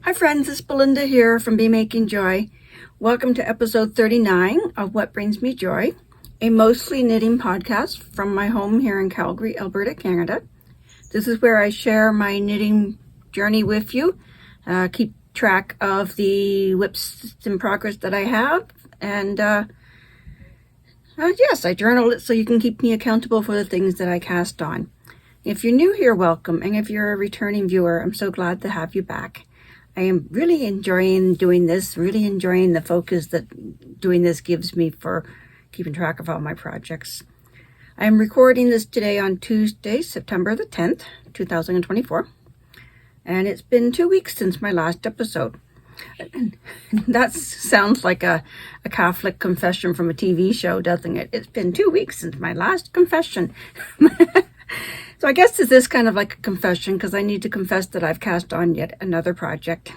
Hi friends, it's Belinda here from BMakingJoy. Welcome to episode 39 of What Brings Me Joy, a mostly knitting podcast from my home here in Calgary, Alberta, Canada. This is where I share my knitting journey with you, keep track of the WIPs in progress that I have, and yes, I journal it so you can keep me accountable for the things that I cast on. If you're new here, welcome, and if you're a returning viewer, I'm so glad to have you back. I am really enjoying doing this, really enjoying the focus that doing this gives me for keeping track of all my projects. I am recording this today on Tuesday, September the 10th, 2024, and it's been 2 weeks since my last episode. That sounds like a Catholic confession from a TV show, doesn't it? It's been 2 weeks since my last confession. So I guess this is kind of like a confession because I need to confess that I've cast on yet another project.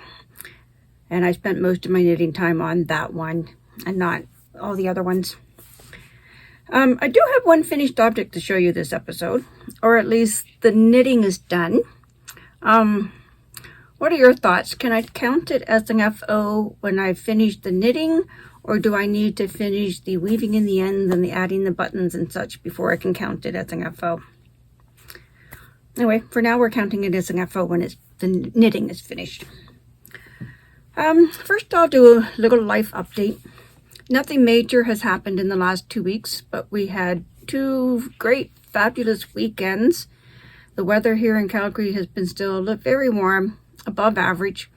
And I spent most of my knitting time on that one and not all the other ones. I do have one finished object to show you this episode, or at least the knitting is done. What are your thoughts? Can I count it as an FO when I've finished the knitting, or do I need to finish the weaving in the ends and the adding the buttons and such before I can count it as an FO? Anyway, for now we're counting it as an FO when the knitting is finished. First I'll do a little life update. Nothing major has happened in the last 2 weeks, but we had 2 great, fabulous weekends. The weather here in Calgary has been still very warm, above average.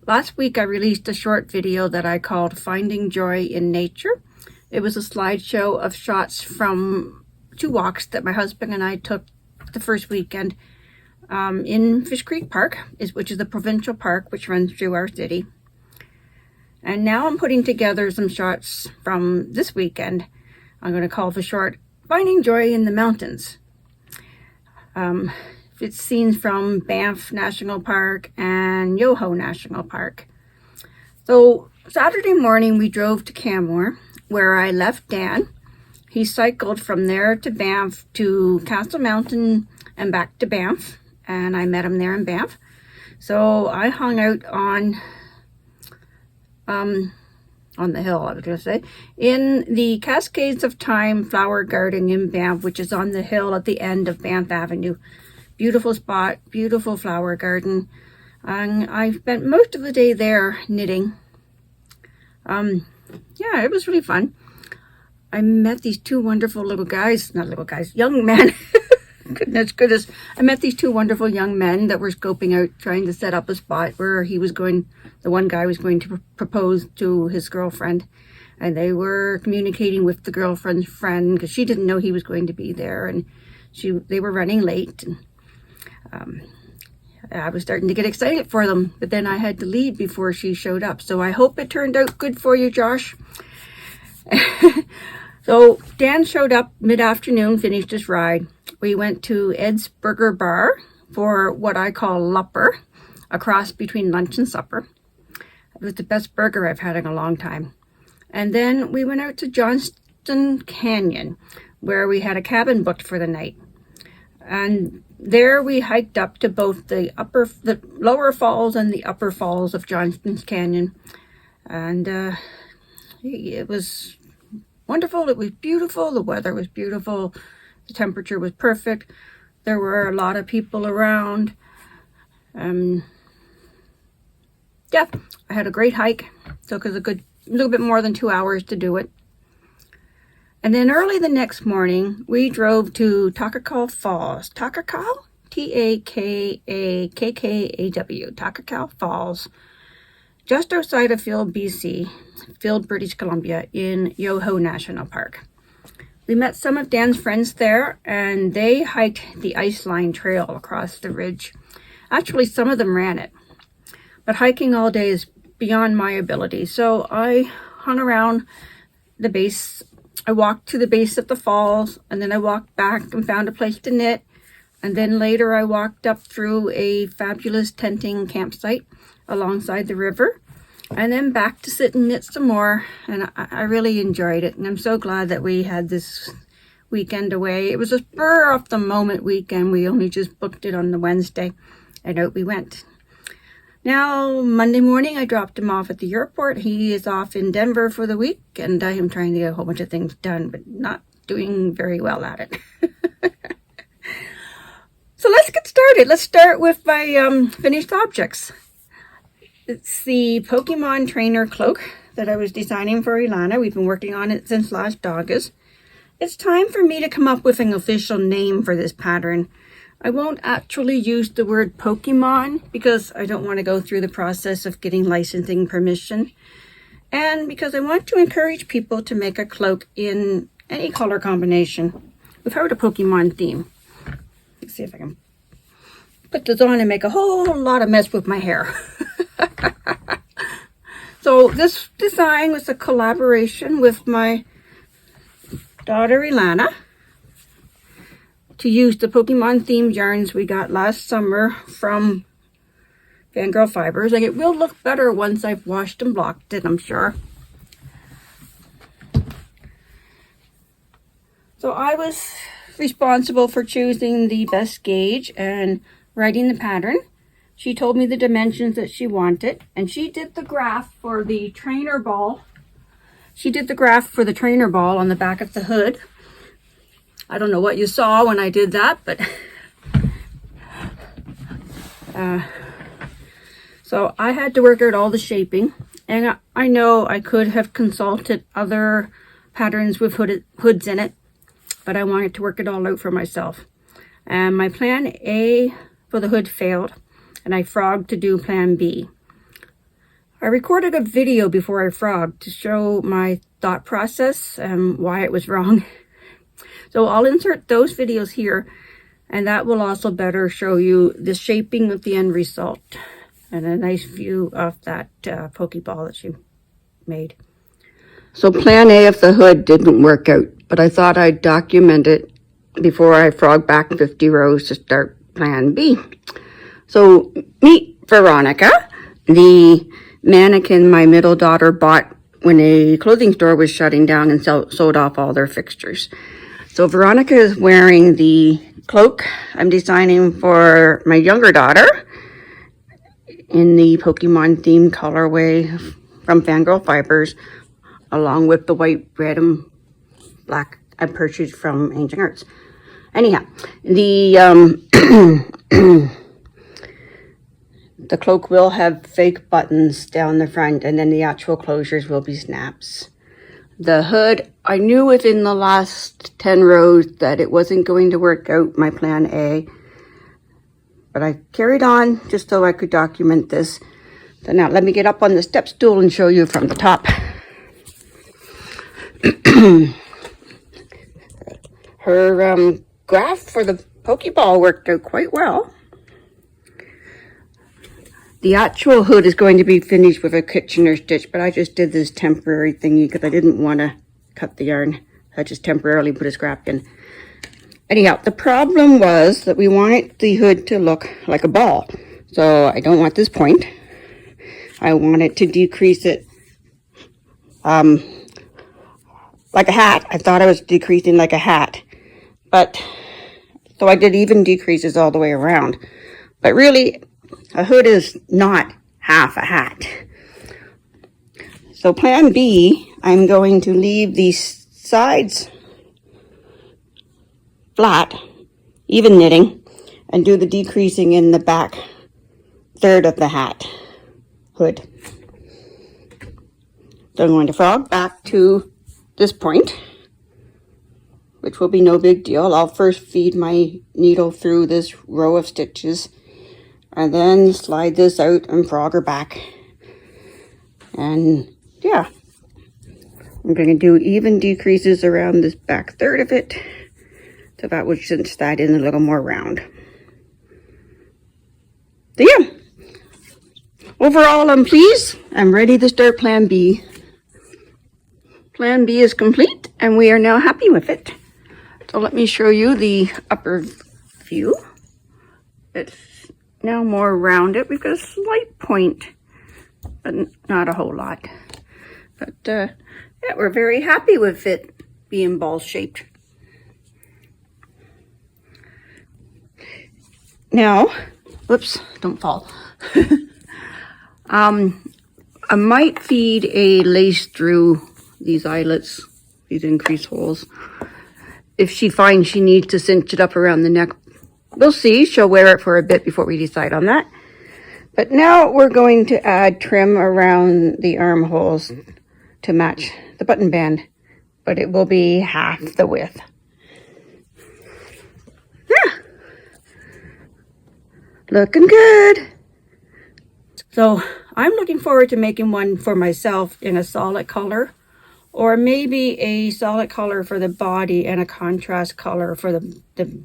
Last week I released a short video that I called Finding Joy in Nature. It was a slideshow of shots from 2 walks that my husband and I took the first weekend in Fish Creek Park, which is the provincial park which runs through our city. And now I'm putting together some shots from this weekend. I'm going to call the short Finding Joy in the Mountains. It's scenes from Banff National Park and Yoho National Park. So Saturday morning we drove to Canmore, where I left Dan. He cycled from there to Banff to Castle Mountain and back to Banff, and I met him there in Banff. So I hung out on the hill, I was going to say, in the Cascades of Time flower garden in Banff, which is on the hill at the end of Banff Avenue. Beautiful spot, beautiful flower garden. And I spent most of the day there knitting. Yeah, it was really fun. I met these 2 wonderful young men. Goodness. I met these 2 wonderful young men that were scoping out, trying to set up a spot where the one guy was going to propose to his girlfriend. And they were communicating with the girlfriend's friend because she didn't know he was going to be there. And they were running late. And I was starting to get excited for them. But then I had to leave before she showed up. So I hope it turned out good for you, Josh. So Dan showed up mid-afternoon, finished his ride. We went to Ed's Burger Bar for what I call Lupper, a cross between lunch and supper. It was the best burger I've had in a long time. And then we went out to Johnston Canyon, where we had a cabin booked for the night. And there we hiked up to both the lower falls and the upper falls of Johnston Canyon. And it was wonderful. It was beautiful. The weather was beautiful. The temperature was perfect. There were a lot of people around. Yeah, I had a great hike. Took us a little bit more than 2 hours to do it. And then early the next morning, we drove to Takakaw Falls. Takakaw? Takakaw. Takakaw Falls. Just outside of Field, British Columbia, in Yoho National Park. We met some of Dan's friends there, and they hiked the Ice Line Trail across the ridge. Actually, some of them ran it. But hiking all day is beyond my ability, so I hung around the base. I walked to the base of the falls, and then I walked back and found a place to knit. And then later I walked up through a fabulous tenting campsite alongside the river, and then back to sit and knit some more. And I really enjoyed it, and I'm so glad that we had this weekend away. It was a spur of the moment weekend. We only just booked it on the Wednesday, and out we went. Now, Monday morning, I dropped him off at the airport. He is off in Denver for the week, and I am trying to get a whole bunch of things done, but not doing very well at it. So let's get started. Let's start with my finished objects. It's the Pokemon Trainer Cloak that I was designing for Elana. We've been working on it since last August. It's time for me to come up with an official name for this pattern. I won't actually use the word Pokemon because I don't want to go through the process of getting licensing permission. And because I want to encourage people to make a cloak in any color combination without a Pokemon theme. Let's see if I can put this on and make a whole lot of mess with my hair. So this design was a collaboration with my daughter Elana to use the Pokemon themed yarns we got last summer from Fangirl Fibers. Like, it will look better once I've washed and blocked it, I'm sure. So I was responsible for choosing the best gauge and writing the pattern. She told me the dimensions that she wanted, and she did the graph for the trainer ball. She did the graph for the trainer ball on the back of the hood. I don't know what you saw when I did that, but so I had to work out all the shaping, and I know I could have consulted other patterns with hoods in it, but I wanted to work it all out for myself. And my plan A for the hood failed, and I frogged to do plan B. I recorded a video before I frogged to show my thought process and why it was wrong. So I'll insert those videos here, and that will also better show you the shaping of the end result and a nice view of that Pokeball that she made. So plan A of the hood didn't work out, but I thought I'd document it before I frog back 50 rows to start plan B. So meet Veronica, the mannequin my middle daughter bought when a clothing store was shutting down and sold off all their fixtures. So Veronica is wearing the cloak I'm designing for my younger daughter in the Pokemon themed colorway from Fangirl Fibers, along with the white, red, and black I purchased from Ancient Arts. Anyhow, the the cloak will have fake buttons down the front, and then the actual closures will be snaps. The hood, I knew within the last 10 rows that it wasn't going to work out, my plan A, but I carried on just so I could document this. So now let me get up on the step stool and show you from the top. Her graph for the Pokeball worked out quite well. The actual hood is going to be finished with a Kitchener stitch, but I just did this temporary thingy because I didn't want to cut the yarn. I just temporarily put a scrap in. Anyhow, the problem was that we wanted the hood to look like a ball. So I don't want this point. I wanted to decrease it like a hat. I thought I was decreasing like a hat. But, so I did even decreases all the way around. But really, a hood is not half a hat. So plan B, I'm going to leave these sides flat, even knitting, and do the decreasing in the back third of the hat hood. So I'm going to frog back to this point, which will be no big deal. I'll first feed my needle through this row of stitches, and then slide this out and frog her back. And yeah, I'm going to do even decreases around this back third of it, so that would cinch that in a little more round. So yeah, overall I'm pleased. I'm ready to start plan B. Plan B is complete, and we are now happy with it. So let me show you the upper view. It's now more rounded. We've got a slight point, but not a whole lot. But yeah, we're very happy with it being ball shaped. Now, whoops, don't fall. I might feed a lace through these eyelets, these increased holes. If she finds she needs to cinch it up around the neck, we'll see. She'll wear it for a bit before we decide on that. But now we're going to add trim around the armholes to match the button band, but it will be half the width. Yeah. Looking good. So I'm looking forward to making one for myself in a solid color, or maybe a solid color for the body and a contrast color for the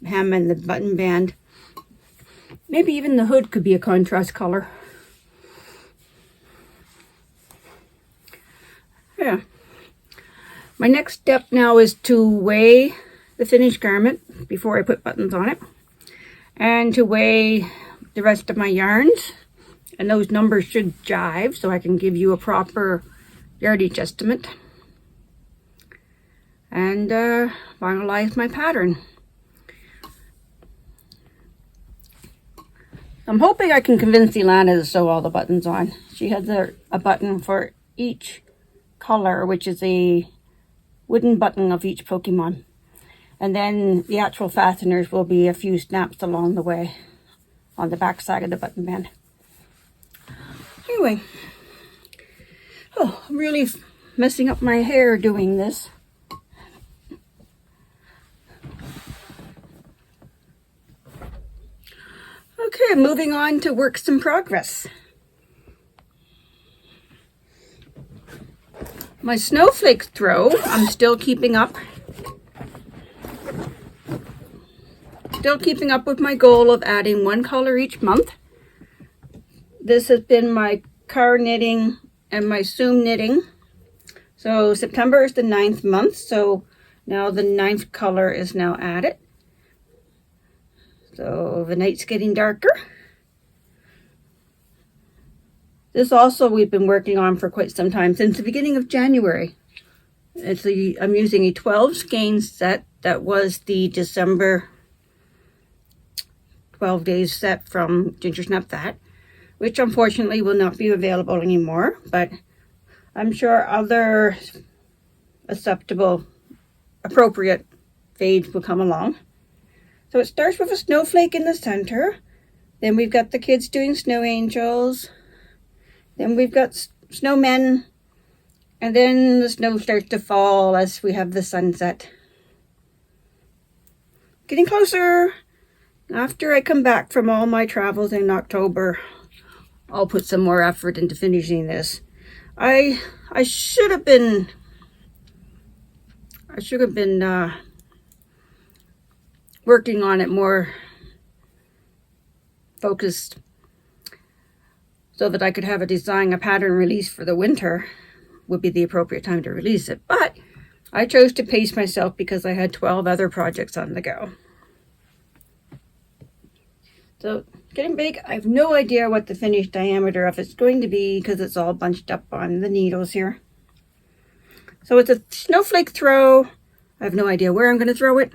hem and the button band. Maybe even the hood could be a contrast color. Yeah. My next step now is to weigh the finished garment before I put buttons on it, and to weigh the rest of my yarns. And those numbers should jive so I can give you a proper yardage estimate. And finalize my pattern. I'm hoping I can convince Elana to sew all the buttons on. She has a button for each color, which is a wooden button of each Pokemon. And then the actual fasteners will be a few snaps along the way on the back side of the button band. Anyway, I'm really messing up my hair doing this. Okay, moving on to works in progress. My Snowflake Throw, I'm still keeping up. Still keeping up with my goal of adding one color each month. This has been my car knitting and my Zoom knitting. So September is the 9th month, so now the 9th color is now added. So the night's getting darker. This also we've been working on for quite some time, since the beginning of January. I'm using a 12 skein set that was the December 12 days set from Ginger Snap That, which unfortunately will not be available anymore, but I'm sure other acceptable, appropriate fades will come along. So it starts with a snowflake in the center. Then we've got the kids doing snow angels. Then we've got snowmen. And then the snow starts to fall as we have the sunset. Getting closer. After I come back from all my travels in October, I'll put some more effort into finishing this. I should have been working on it more focused so that I could have a pattern release for the winter would be the appropriate time to release it. But I chose to pace myself because I had 12 other projects on the go. So getting big, I have no idea what the finished diameter of it's going to be because it's all bunched up on the needles here. So it's a Snowflake Throw. I have no idea where I'm going to throw it.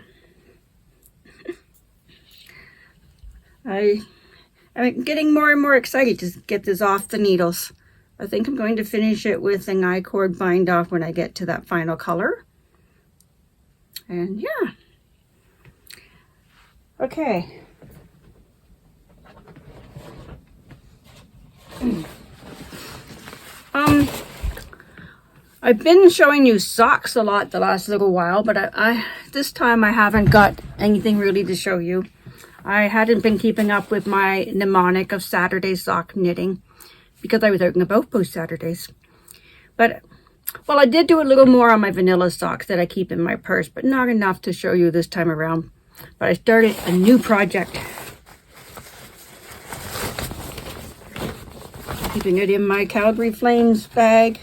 I'm getting more and more excited to get this off the needles. I think I'm going to finish it with an I-cord bind off when I get to that final color. And yeah. Okay. I've been showing you socks a lot the last little while, but this time I haven't got anything really to show you. I hadn't been keeping up with my mnemonic of Saturday sock knitting because I was out and about both Saturdays. But, well, I did do a little more on my vanilla socks that I keep in my purse, but not enough to show you this time around. But I started a new project. Keeping it in my Calgary Flames bag.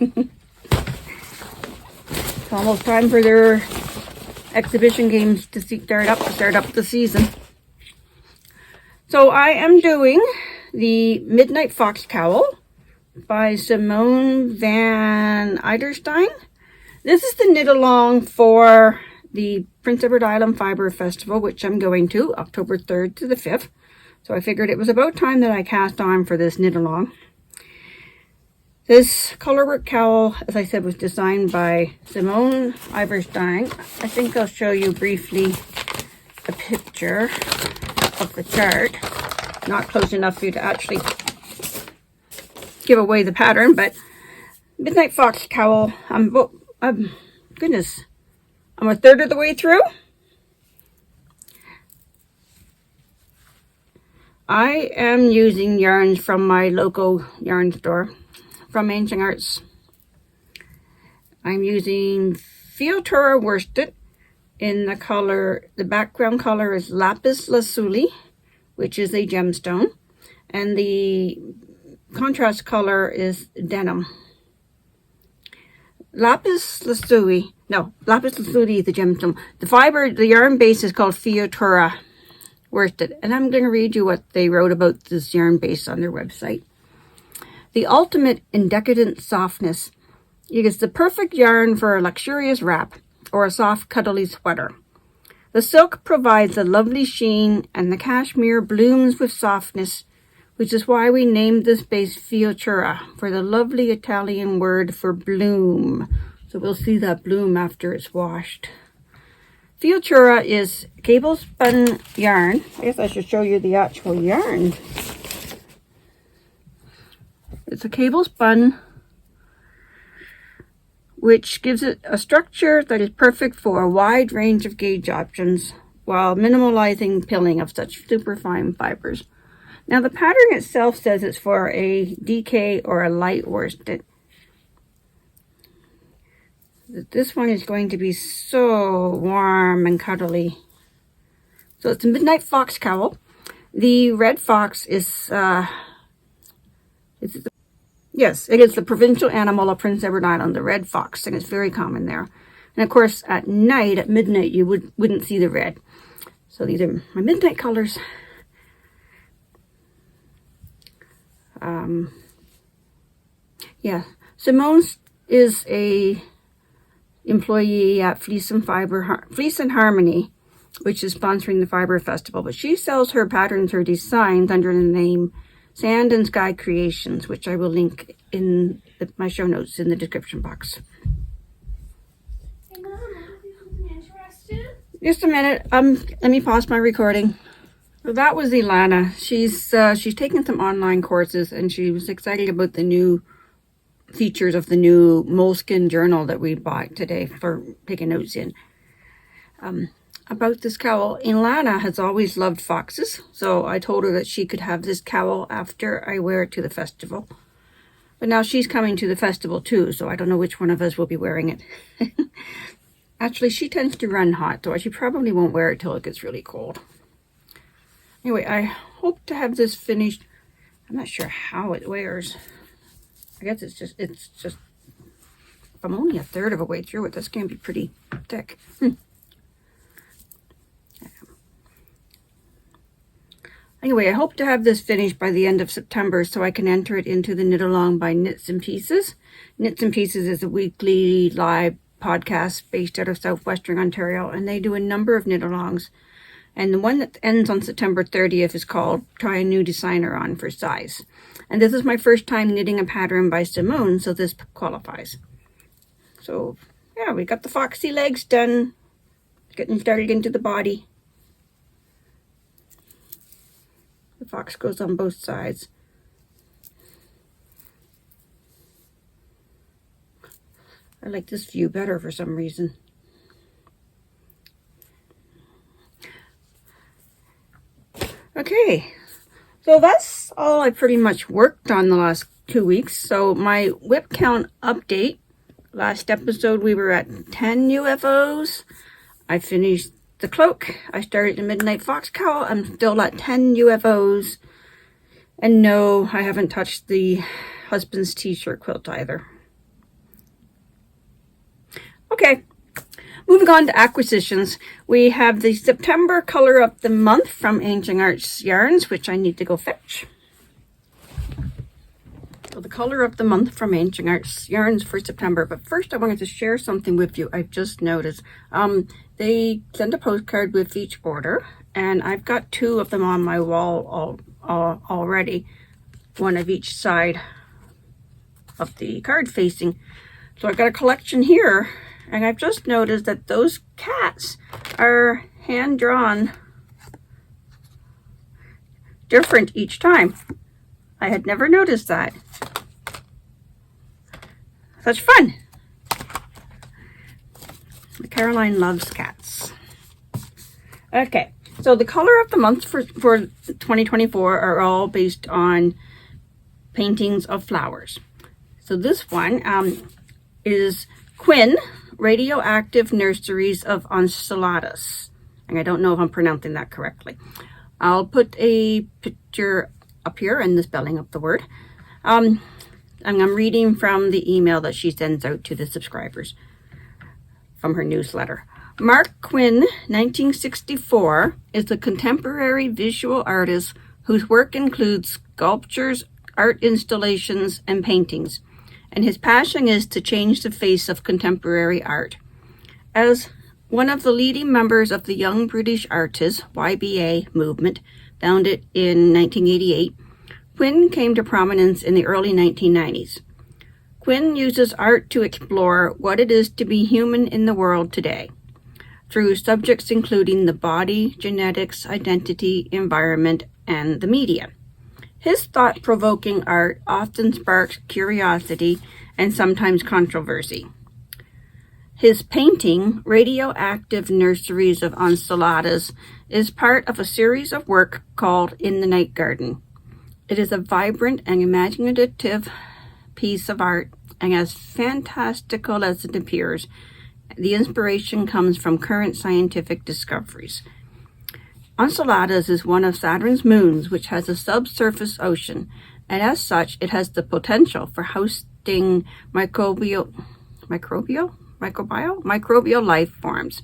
It's almost time for their exhibition games to start up the season. So I am doing the Midnight Fox Cowl by Simone Van Eiderstein. This is the knit along for the Prince Edward Island Fiber Festival, which I'm going to October 3rd to the 5th. So I figured it was about time that I cast on for this knit along. This colorwork cowl, as I said, was designed by Simone Iverstein. I think I'll show you briefly a picture of the chart. Not close enough for you to actually give away the pattern, but Midnight Fox Cowl. Goodness, I'm a third of the way through. I am using yarns from my local yarn store, from Ancient Arts. I'm using Fiatura worsted in the color, the background color is Lapis Lazuli, which is a gemstone, and the contrast color is denim. Lapis Lazuli is the gemstone. The fiber, the yarn base is called Fiatura worsted, and I'm going to read you what they wrote about this yarn base on their website. The ultimate in decadent softness. It is the perfect yarn for a luxurious wrap or a soft cuddly sweater. The silk provides a lovely sheen and the cashmere blooms with softness, which is why we named this base Fiatura, for the lovely Italian word for bloom. So we'll see that bloom after it's washed. Fiatura is cable spun yarn. I guess I should show you the actual yarn. It's a cable spun, which gives it a structure that is perfect for a wide range of gauge options while minimalizing pilling of such superfine fibers. Now the pattern itself says it's for a DK or a light worsted. This one is going to be so warm and cuddly. So it's a Midnight Fox Cowl. The red fox is yes, it is the provincial animal of Prince Edward Island, the red fox, and it's very common there. And of course, at night, at midnight, you wouldn't see the red. So these are my midnight colors. Yeah, Simone is a employee at Fleece and Harmony, which is sponsoring the Fiber Festival. But she sells her patterns, her designs under the name Sand and Sky Creations, which I will link in my show notes in the description box. Hey Mom, want to do something interesting? Just a minute. Let me pause my recording. So that was Elana. She's taken some online courses, and she was excited about the new features of the new moleskin journal that we bought today for taking notes in. About this cowl, Elana has always loved foxes, so I told her that she could have this cowl after I wear it to the festival. But now she's coming to the festival too, so I don't know which one of us will be wearing it. Actually, she tends to run hot, so she probably won't wear it till it gets really cold. Anyway, I hope to have this finished. I'm not sure how it wears. I guess it's just, if I'm only a third of a way through it, this can be pretty thick. Anyway, I hope to have this finished by the end of September so I can enter it into the Knit Along by Knits and Pieces. Knits and Pieces is a weekly live podcast based out of southwestern Ontario, and they do a number of knit alongs. And the one that ends on September 30th is called Try a New Designer On for Size. And this is my first time knitting a pattern by Simone, so this qualifies. So, yeah, we got the foxy legs done. Getting started into the body. The fox goes on both sides. I like this view better for some reason. Okay, so that's all I pretty much worked on the last 2 weeks. So my WIP count update. Last episode we were at 10 UFOs. I finished the cloak. I started the Midnight Fox Cowl. I'm still at 10 UFOs. And no, I haven't touched the husband's t-shirt quilt either. Okay, moving on to acquisitions. We have the September color of the month from Ancient Arts Yarns, which I need to go fetch. So the color of the month from Ancient Arts Yarns for September. But first I wanted to share something with you I've just noticed. They send a postcard with each order, and I've got 2 of them on my wall already, one of each side of the card facing. So I've got a collection here, and I've just noticed that those cats are hand-drawn different each time. I had never noticed that. Such fun. Caroline loves cats. Okay, so the color of the month for 2024 are all based on paintings of flowers. So this one is Quinn, Radioactive Nurseries of Enceladus. And I don't know if I'm pronouncing that correctly. I'll put a picture up here and the spelling of the word. And I'm reading from the email that she sends out to the subscribers from her newsletter. Mark Quinn, 1964, is a contemporary visual artist whose work includes sculptures, art installations, and paintings, and his passion is to change the face of contemporary art. As one of the leading members of the Young British Artists (YBA) movement, founded in 1988, Quinn came to prominence in the early 1990s. Quinn uses art to explore what it is to be human in the world today, through subjects including the body, genetics, identity, environment, and the media. His thought-provoking art often sparks curiosity and sometimes controversy. His painting, Radioactive Nurseries of Enceladus, is part of a series of work called In the Night Garden. It is a vibrant and imaginative piece of art, and as fantastical as it appears, the inspiration comes from current scientific discoveries. Enceladus is one of Saturn's moons, which has a subsurface ocean, and as such, it has the potential for hosting microbial life forms.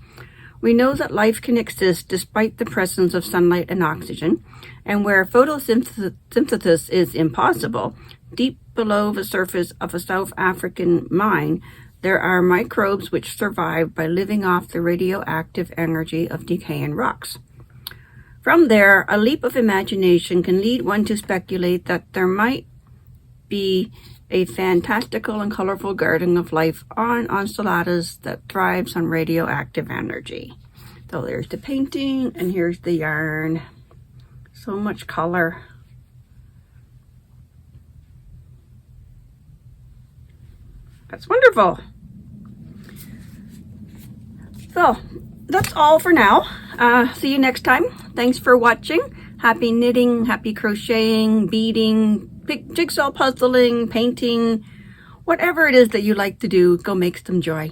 We know that life can exist despite the presence of sunlight and oxygen, and where photosynthesis is impossible, deep below the surface of a South African mine, there are microbes which survive by living off the radioactive energy of decaying rocks. From there, a leap of imagination can lead one to speculate that there might be a fantastical and colorful garden of life on Enceladus that thrives on radioactive energy. So there's the painting, and here's the yarn. So much color. That's wonderful. So that's all for now. See you next time. Thanks for watching. Happy knitting, happy crocheting, beading, jigsaw puzzling, painting, whatever it is that you like to do, go make some joy.